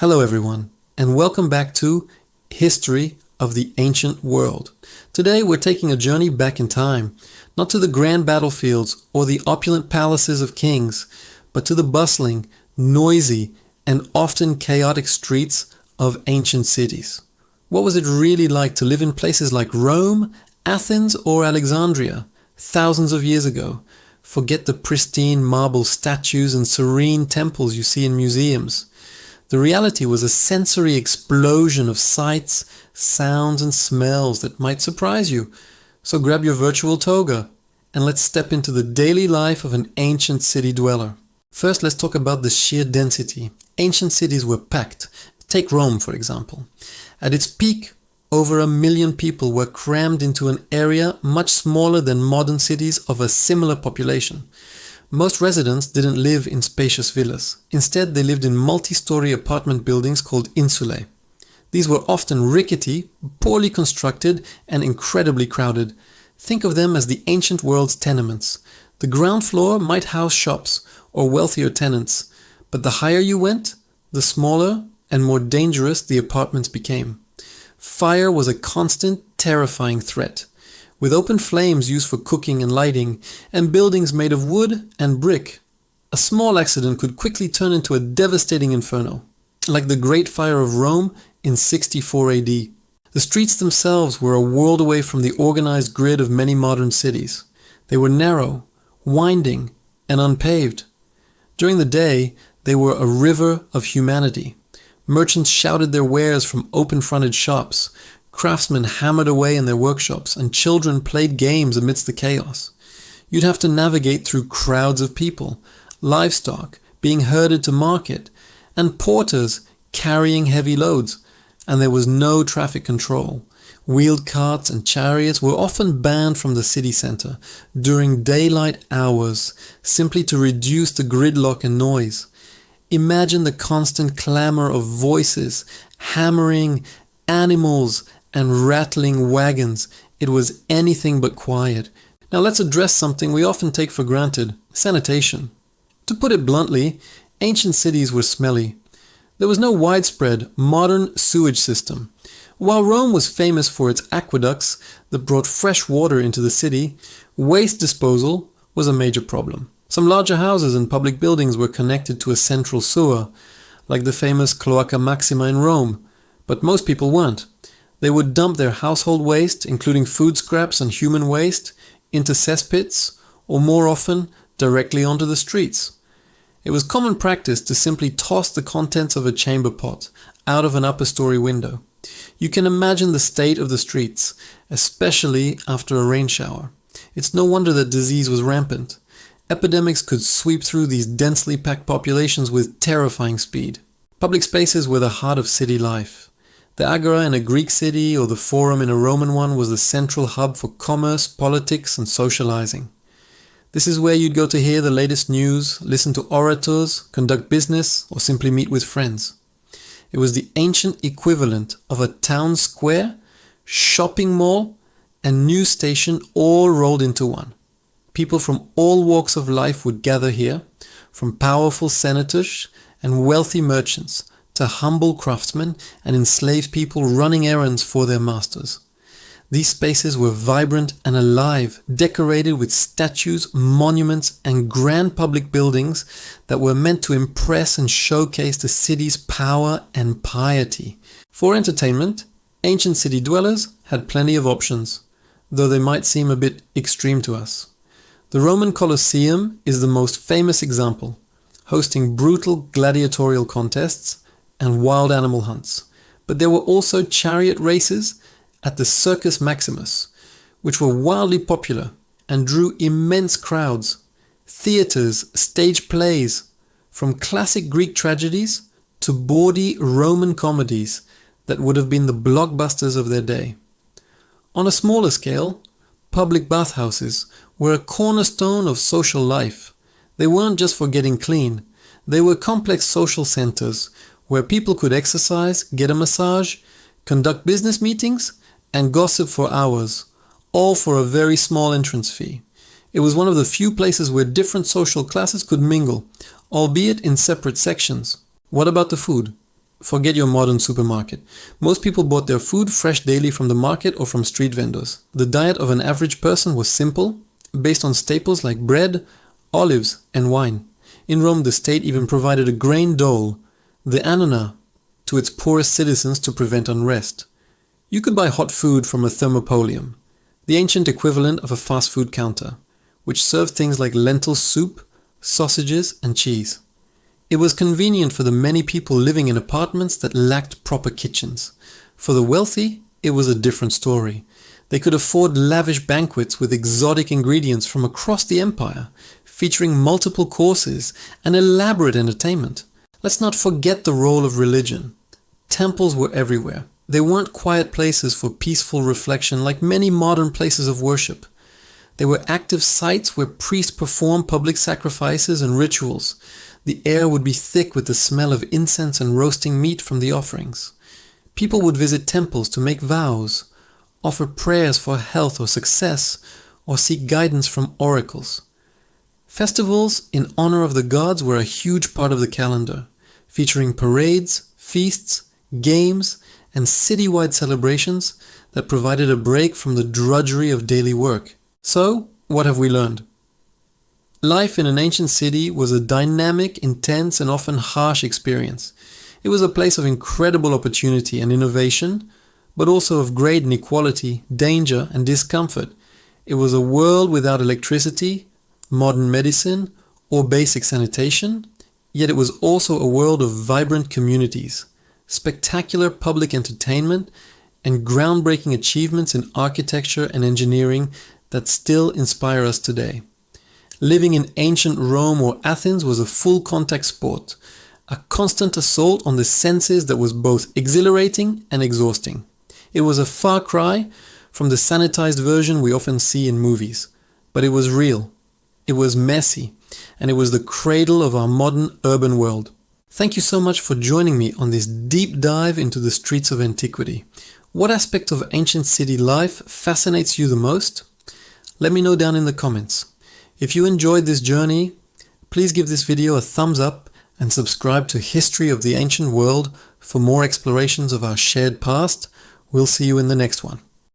Hello everyone, and welcome back to History of the Ancient World. Today we're taking a journey back in time, not to the grand battlefields or the opulent palaces of kings, but to the bustling, noisy, and often chaotic streets of ancient cities. What was it really like to live in places like Rome, Athens, or Alexandria thousands of years ago? Forget the pristine marble statues and serene temples you see in museums. The reality was a sensory explosion of sights, sounds, and smells that might surprise you. So grab your virtual toga and let's step into the daily life of an ancient city dweller. First, let's talk about the sheer density. Ancient cities were packed. Take Rome, for example. At its peak, over 1 million people were crammed into an area much smaller than modern cities of a similar population. Most residents didn't live in spacious villas. Instead, they lived in multi-story apartment buildings called insulae. These were often rickety, poorly constructed, and incredibly crowded. Think of them as the ancient world's tenements. The ground floor might house shops or wealthier tenants, but the higher you went, the smaller and more dangerous the apartments became. Fire was a constant, terrifying threat, with open flames used for cooking and lighting, and buildings made of wood and brick. A small accident could quickly turn into a devastating inferno, like the Great Fire of Rome in 64 AD. The streets themselves were a world away from the organized grid of many modern cities. They were narrow, winding, and unpaved. During the day, they were a river of humanity. Merchants shouted their wares from open-fronted shops. Craftsmen hammered away in their workshops, and children played games amidst the chaos. You'd have to navigate through crowds of people, livestock being herded to market, and porters carrying heavy loads, and there was no traffic control. Wheeled carts and chariots were often banned from the city center during daylight hours, simply to reduce the gridlock and noise. Imagine the constant clamor of voices, hammering, animals, and rattling wagons. It was anything but quiet. Now let's address something we often take for granted: sanitation. To put it bluntly, ancient cities were smelly. There was no widespread, modern sewage system. While Rome was famous for its aqueducts that brought fresh water into the city, waste disposal was a major problem. Some larger houses and public buildings were connected to a central sewer, like the famous Cloaca Maxima in Rome, but most people weren't. They would dump their household waste, including food scraps and human waste, into cesspits, or more often, directly onto the streets. It was common practice to simply toss the contents of a chamber pot out of an upper story window. You can imagine the state of the streets, especially after a rain shower. It's no wonder that disease was rampant. Epidemics could sweep through these densely packed populations with terrifying speed. Public spaces were the heart of city life. The Agora in a Greek city or the Forum in a Roman one was the central hub for commerce, politics, and socializing. This is where you'd go to hear the latest news, listen to orators, conduct business, or simply meet with friends. It was the ancient equivalent of a town square, shopping mall, and news station all rolled into one. People from all walks of life would gather here, from powerful senators and wealthy merchants to humble craftsmen and enslaved people running errands for their masters. These spaces were vibrant and alive, decorated with statues, monuments, and grand public buildings that were meant to impress and showcase the city's power and piety. For entertainment, ancient city dwellers had plenty of options, though they might seem a bit extreme to us. The Roman Colosseum is the most famous example, hosting brutal gladiatorial contests and wild animal hunts. But there were also chariot races at the Circus Maximus, which were wildly popular and drew immense crowds. Theaters staged plays, from classic Greek tragedies to bawdy Roman comedies that would have been the blockbusters of their day. On a smaller scale, public bathhouses were a cornerstone of social life. They weren't just for getting clean. They were complex social centers where people could exercise, get a massage, conduct business meetings, and gossip for hours, all for a very small entrance fee. It was one of the few places where different social classes could mingle, albeit in separate sections. What about the food? Forget your modern supermarket. Most people bought their food fresh daily from the market or from street vendors. The diet of an average person was simple, based on staples like bread, olives, and wine. In Rome, the state even provided a grain dole, the annona, to its poorest citizens to prevent unrest. You could buy hot food from a thermopolium, the ancient equivalent of a fast food counter, which served things like lentil soup, sausages, and cheese. It was convenient for the many people living in apartments that lacked proper kitchens. For the wealthy, it was a different story. They could afford lavish banquets with exotic ingredients from across the empire, featuring multiple courses and elaborate entertainment. Let's not forget the role of religion. Temples were everywhere. They weren't quiet places for peaceful reflection like many modern places of worship. They were active sites where priests performed public sacrifices and rituals. The air would be thick with the smell of incense and roasting meat from the offerings. People would visit temples to make vows, offer prayers for health or success, or seek guidance from oracles. Festivals in honor of the gods were a huge part of the calendar, featuring parades, feasts, games, and citywide celebrations that provided a break from the drudgery of daily work. So, what have we learned? Life in an ancient city was a dynamic, intense, and often harsh experience. It was a place of incredible opportunity and innovation, but also of great inequality, danger, and discomfort. It was a world without electricity, modern medicine, or basic sanitation, yet it was also a world of vibrant communities, spectacular public entertainment, and groundbreaking achievements in architecture and engineering that still inspire us today. Living in ancient Rome or Athens was a full-contact sport, a constant assault on the senses that was both exhilarating and exhausting. It was a far cry from the sanitized version we often see in movies, but it was real, it was messy, and it was the cradle of our modern urban world. Thank you so much for joining me on this deep dive into the streets of antiquity. What aspect of ancient city life fascinates you the most? Let me know down in the comments. If you enjoyed this journey, please give this video a thumbs up and subscribe to History of the Ancient World for more explorations of our shared past. We'll see you in the next one.